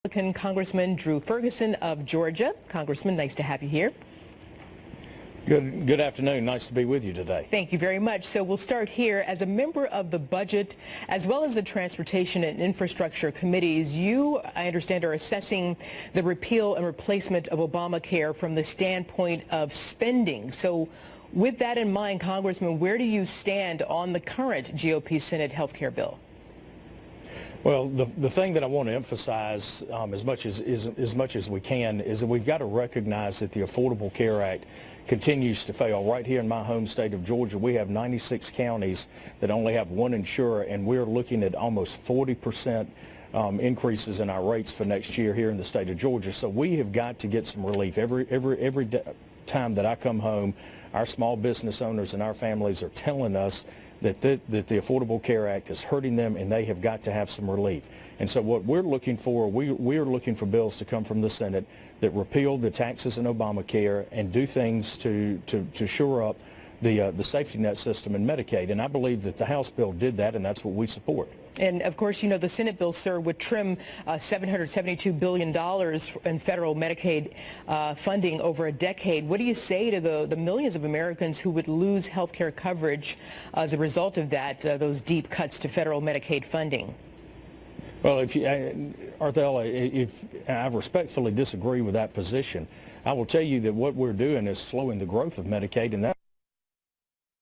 Republican Congressman Drew Ferguson of Georgia. Congressman, nice to have you here. Good afternoon. Nice to be with you today. Thank you very much. So we'll start here. As a member of the Budget as well as the Transportation and Infrastructure Committees, you, I understand, are assessing the repeal and replacement of Obamacare from the standpoint of spending. So with that in mind, Congressman, where do you stand on the current GOP Senate health care bill? Well, the thing that I want to emphasize as much as we can is that we've got to recognize that the Affordable Care Act continues to fail. Right here in my home state of Georgia, we have 96 counties that only have one insurer, and we're looking at almost 40% increases in our rates for next year here in the state of Georgia. So we have got to get some relief. Every time that I come home, our small business owners and our families are telling us that the Affordable Care Act is hurting them, and they have got to have some relief. And so what we're looking for, we are looking for bills to come from the Senate that repeal the taxes in Obamacare and do things to shore up the safety net system in Medicaid. And I believe that the House bill did that, and that's what we support. And of course, you know, the Senate bill, sir, would trim $772 billion in federal Medicaid funding over a decade. What do you say to the millions of Americans who would lose health care coverage as a result of that, those deep cuts to federal Medicaid funding? Well, Arthella, if I respectfully disagree with that position, I will tell you that what we're doing is slowing the growth of Medicaid, and that's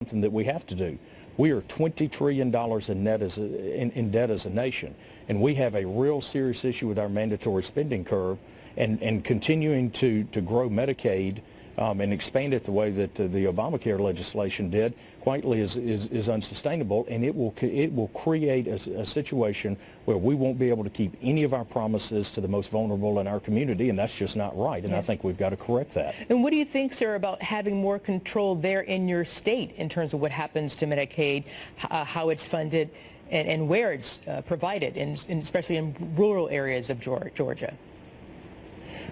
something that we have to do. We are $20 trillion in debt as a nation, and we have a real serious issue with our mandatory spending curve, and continuing to grow Medicaid and expand it the way that the Obamacare legislation did, quietly is unsustainable, and it will create a situation where we won't be able to keep any of our promises to the most vulnerable in our community, and that's just not right, and I think we've got to correct that. And what do you think, sir, about having more control there in your state in terms of what happens to Medicaid, how it's funded, and where it's provided, and especially in rural areas of Georgia?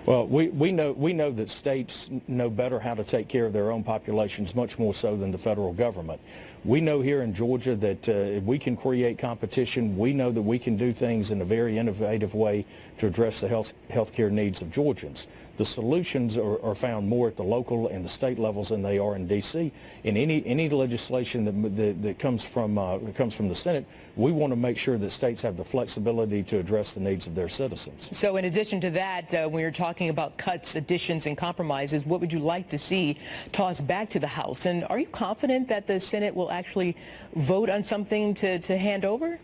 Well, we know that states know better how to take care of their own populations, much more so than the federal government. We know here in Georgia that if we can create competition, we know that we can do things in a very innovative way to address the health care needs of Georgians. The solutions are found more at the local and the state levels than they are in D.C. In any legislation that comes from the Senate, we want to make sure that states have the flexibility to address the needs of their citizens. So in addition to that, when you're talking about cuts, additions, and compromises, what would you like to see tossed back to the House? And are you confident that the Senate will actually vote on something to hand over?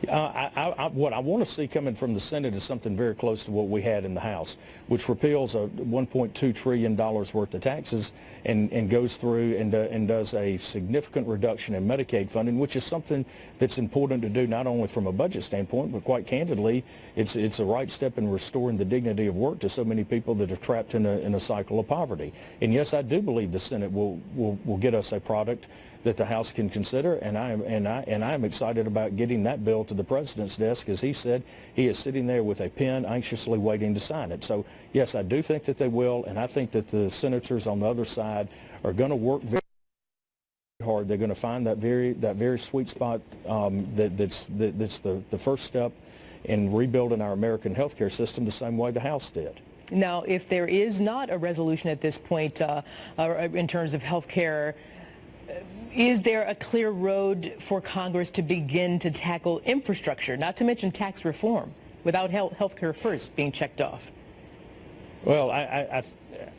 What I want to see coming from the Senate is something very close to what we had in the House, which repeals a $1.2 trillion worth of taxes and goes through and does a significant reduction in Medicaid funding, which is something that's important to do not only from a budget standpoint, but quite candidly, it's a right step in restoring the dignity of work to so many people that are trapped in a cycle of poverty. And yes, I do believe the Senate will get us a product that the House can consider, and I am excited about getting that bill to the president's desk. As he said, he is sitting there with a pen anxiously waiting to sign it. So yes, I do think that they will, and I think that the senators on the other side are going to work very hard. They're going to find that very sweet spot that's the first step in rebuilding our American healthcare system the same way the House did. Now, if there is not a resolution at this point in terms of health care, is there a clear road for Congress to begin to tackle infrastructure, not to mention tax reform, without health care first being checked off? Well,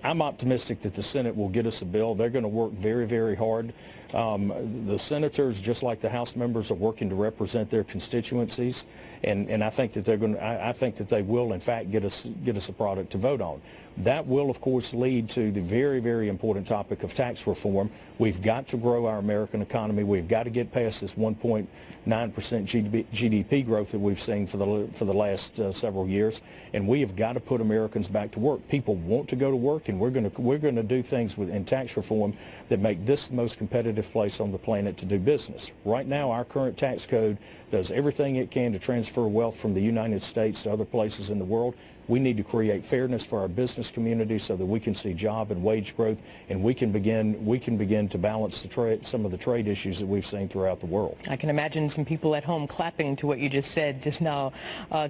I'm optimistic that the Senate will get us a bill. They're going to work very, very hard. The senators, just like the House members, are working to represent their constituencies, and I think that I think that they will, in fact, get us a product to vote on. That will, of course, lead to the very, very important topic of tax reform. We've got to grow our American economy. We've got to get past this 1.9% GDP growth that we've seen for the last several years, and we have got to put Americans back to work. People want to go to work, and we're going to do things in tax reform that make this the most competitive place on the planet to do business. Right now, our current tax code does everything it can to transfer wealth from the United States to other places in the world. We need to create fairness for our business community so that we can see job and wage growth, and we can begin to balance some of the trade issues that we've seen throughout the world. I can imagine some people at home clapping to what you just said just now,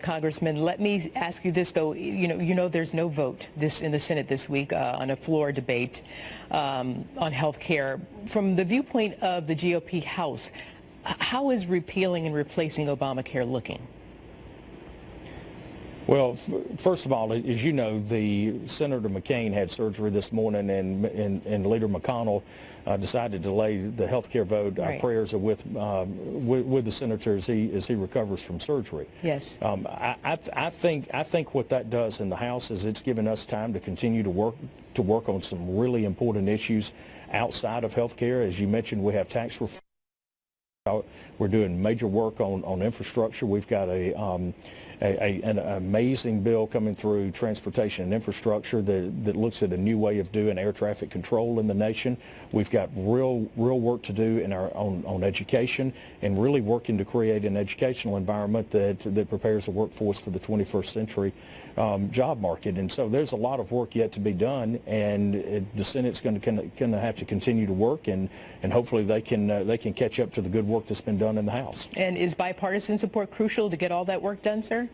Congressman. Let me ask you this, though. You know there's no vote in the Senate this week on a floor debate on health care. From the viewpoint of the GOP House, how is repealing and replacing Obamacare looking? Well, first of all, as you know, Senator McCain had surgery this morning, and Leader McConnell decided to delay the health care vote. Right. Our prayers are with the senator as he recovers from surgery. Yes. I think what that does in the House is it's given us time to continue to work on some really important issues outside of health care. As you mentioned, we have tax reform. We're doing major work on infrastructure. We've got an amazing bill coming through transportation and infrastructure that looks at a new way of doing air traffic control in the nation. We've got real work to do on education, and really working to create an educational environment that prepares the workforce for the 21st century job market. And so there's a lot of work yet to be done, and the Senate's going to have to continue to work, and hopefully they can catch up to the good work that's been done in the House. And is bipartisan support crucial to get all that work done, sir?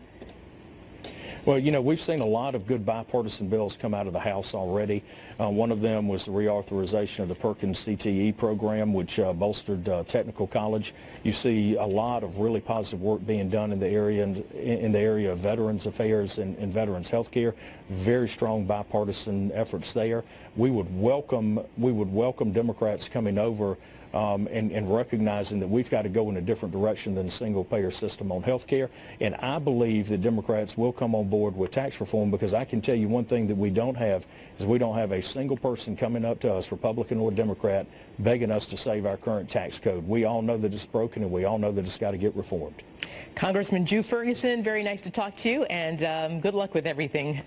Well, we've seen a lot of good bipartisan bills come out of the House already. One of them was the reauthorization of the Perkins CTE program, which bolstered technical college. You see a lot of really positive work being done in the area of Veterans Affairs and Veterans Health Care. Very strong bipartisan efforts there. We would welcome Democrats coming over and recognizing that we've got to go in a different direction than a single-payer system on health care. And I believe that Democrats will come on board with tax reform, because I can tell you one thing that we don't have is we don't have a single person coming up to us, Republican or Democrat, begging us to save our current tax code. We all know that it's broken, and we all know that it's got to get reformed. Congressman Ferguson, very nice to talk to you, and good luck with everything.